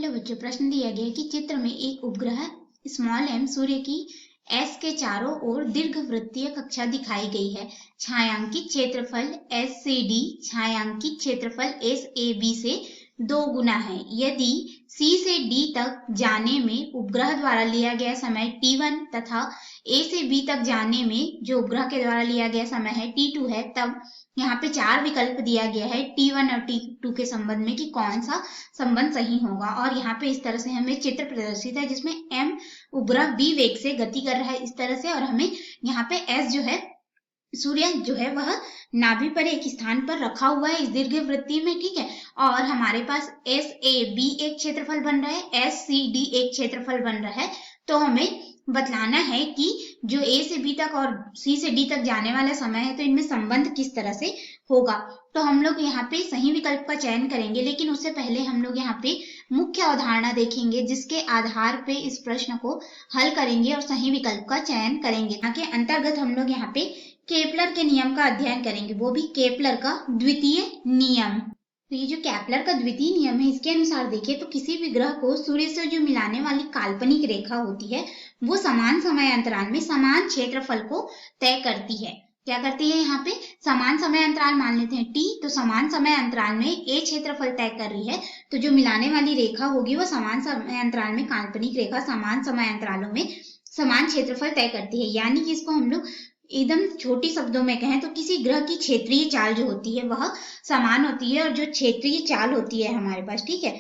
Hello बच्चों, प्रश्न दिया गया है कि चित्र में एक उपग्रह स्मॉल एम सूर्य की एस के चारों ओर दीर्घवृत्तीय कक्षा दिखाई गई है। छायांकित क्षेत्रफल एस से डी छायांकित क्षेत्रफल एस ए बी से 2 गुना है। यदि सी से डी तक जाने में उपग्रह द्वारा लिया गया समय t1 तथा ए से बी तक जाने में जो उपग्रह के द्वारा लिया गया समय है t2 है, तब यहाँ पे 4 विकल्प दिया गया है t1 और t2 के संबंध में कि कौन सा संबंध सही होगा। और यहाँ पे इस तरह से हमें चित्र प्रदर्शित है जिसमें m उपग्रह v वेग से गति कर रहा है इस तरह से, और हमें यहाँ पे s जो है सूर्य जो है वह नाभि पर एक स्थान पर रखा हुआ है इस दीर्घवृत्तीय में, ठीक है। और हमारे पास एस ए बी एक क्षेत्रफल बन रहा है, एस सी डी एक क्षेत्रफल बन रहा है। तो हमें बतलाना है कि जो ए से बी तक और सी से डी तक जाने वाला समय है तो इनमें संबंध किस तरह से होगा। तो हम लोग यहाँ पे सही विकल्प का चयन करेंगे, लेकिन उससे पहले हम लोग यहाँ पे मुख्य अवधारणा देखेंगे जिसके आधार पे इस प्रश्न को हल करेंगे और सही विकल्प का चयन करेंगे। के अंतर्गत हम लोग यहाँ पे केपलर के नियम का अध्ययन करेंगे, वो भी केपलर का द्वितीय नियम। तो ये जो केपलर का द्वितीय नियम है, इसके अनुसार देखिए तो किसी भी ग्रह को सूर्य से जो मिलाने वाली काल्पनिक रेखा होती है वो समान समय अंतराल में समान क्षेत्रफल को तय करती है। क्या करती है, यहाँ पे समान समय अंतराल मान लेते हैं t, तो समान समय अंतराल में a क्षेत्रफल तय कर रही है, तो जो मिलाने वाली रेखा होगी वो समान समय अंतराल में काल्पनिक रेखा समान समय अंतरालों में समान क्षेत्रफल तय करती है। यानी कि इसको हम लोग एकदम छोटी शब्दों में कहें तो किसी ग्रह की क्षेत्रीय चाल जो होती है वह समान होती है, और जो क्षेत्रीय चाल होती है हमारे पास, ठीक है,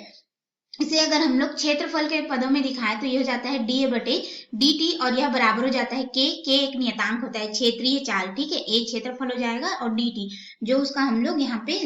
इसे अगर हम लोग क्षेत्रफल के पदों में दिखाएं तो यह हो जाता है dA बटे dt, और यह बराबर हो जाता है k एक नियतांक होता है क्षेत्रीय चाल, ठीक है। a क्षेत्रफल हो जाएगा और dt जो उसका हम लोग यहाँ पे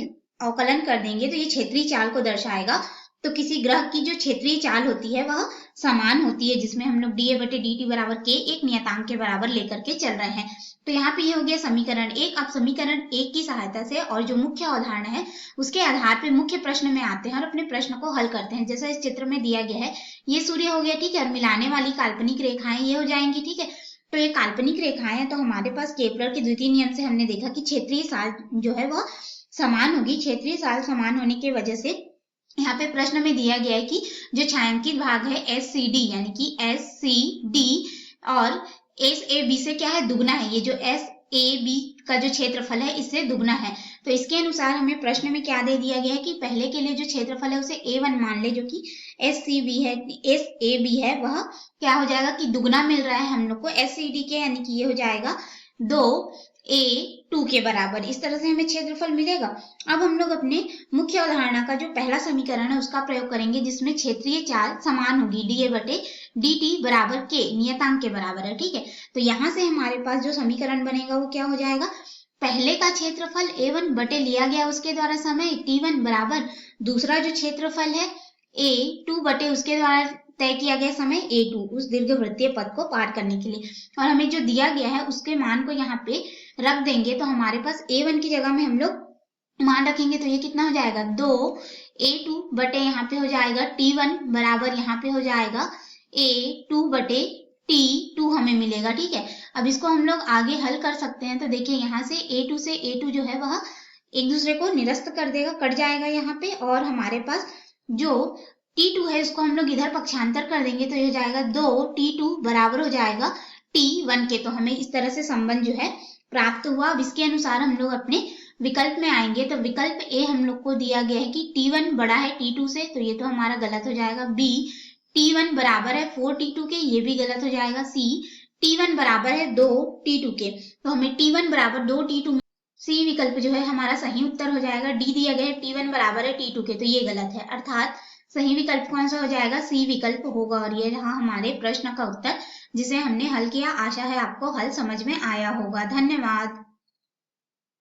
अवकलन कर देंगे तो ये क्षेत्रीय चाल को दर्शाएगा। तो किसी ग्रह की जो क्षेत्रीय चाल होती है वह समान होती है, जिसमें हम लोग dA बटे dt बराबर k एक नियतांक के बराबर लेकर के चल रहे हैं। तो यहाँ पे ये हो गया समीकरण 1। अब समीकरण 1 की सहायता से और जो मुख्य अवधारणा है उसके आधार पे मुख्य प्रश्न में आते हैं और अपने प्रश्न को हल करते हैं। जैसा इस चित्र में दिया गया है, ये सूर्य हो गया, ठीक है, और मिलाने वाली काल्पनिक रेखाएं ये हो जाएंगी, ठीक है। तो ये काल्पनिक रेखाएं हैं, तो हमारे पास केपलर के द्वितीय नियम से हमने देखा कि क्षेत्रीय चाल जो है वह समान होगी। क्षेत्रीय चाल समान होने की वजह से यहाँ पे प्रश्न में दिया गया है कि जो छायांकित भाग है एस सी डी यानी कि एस सी डी और एस ए बी से क्या है, दुगना है। ये जो एस ए बी का जो क्षेत्रफल है इससे दुगना है। तो इसके अनुसार हमें प्रश्न में क्या दे दिया गया है कि पहले के लिए जो क्षेत्रफल है उसे A1 मान ले, जो कि एस सी बी है, एस ए बी है, वह क्या हो जाएगा कि दुगना मिल रहा है हम लोग को एस सी डी के, यानी कि ये हो जाएगा 2A2 के बराबर। इस तरह से हमें क्षेत्रफल मिलेगा। अब हम लोग अपने मुख्य अवधारणा का जो पहला समीकरण है उसका प्रयोग करेंगे, जिसमें क्षेत्रीय चाल समान होगी dA बटे dt बराबर k नियतांक के बराबर है, ठीक है। तो यहाँ से हमारे पास जो समीकरण बनेगा वो क्या हो जाएगा, पहले का क्षेत्रफल A1 बटे लिया गया उसके द्वारा समय t1 बराबर दूसरा जो क्षेत्रफल है A2 बटे उसके द्वारा तय किया गया समय A2 उस दीर्घवृत्तीय पथ को पार करने के लिए, और हमें जो दिया गया है उसके मान को यहाँ पे रख देंगे। तो हमारे पास A1 की जगह में हम लोग मान रखेंगे तो ये कितना हो जाएगा 2A2 बटे यहाँ पे हो जाएगा t1 बराबर यहाँ पे हो जाएगा A2 बटे t2 हमें मिलेगा, ठीक है। अब इसको हम लोग आगे हल कर सकते हैं। तो देखिए यहाँ से A2 से A2 जो है वह एक दूसरे को निरस्त कर देगा, कट जाएगा यहाँ पे, और हमारे पास जो t2 है इसको हम लोग इधर पक्षांतर कर देंगे तो ये हो जाएगा 2t2 बराबर हो जाएगा t1 के। तो हमें इस तरह से संबंध जो है प्राप्त हुआ। अब इसके अनुसार हम लोग अपने विकल्प में आएंगे। तो विकल्प ए हम लोग को दिया गया है कि t1 बड़ा है t2 से, तो ये तो हमारा गलत हो जाएगा। b t1 बराबर है 4t2 के, ये भी गलत हो जाएगा। c t1 बराबर है 2t2 के, तो हमें t1 बराबर 2t2 सी विकल्प जो है हमारा सही उत्तर हो जाएगा। डी दिया गया है t1 बराबर है t2 के, तो ये गलत है, अर्थात सही विकल्प कौन सा हो जाएगा, सी विकल्प होगा। और ये रहा हमारे प्रश्न का उत्तर जिसे हमने हल किया। आशा है आपको हल समझ में आया होगा। धन्यवाद।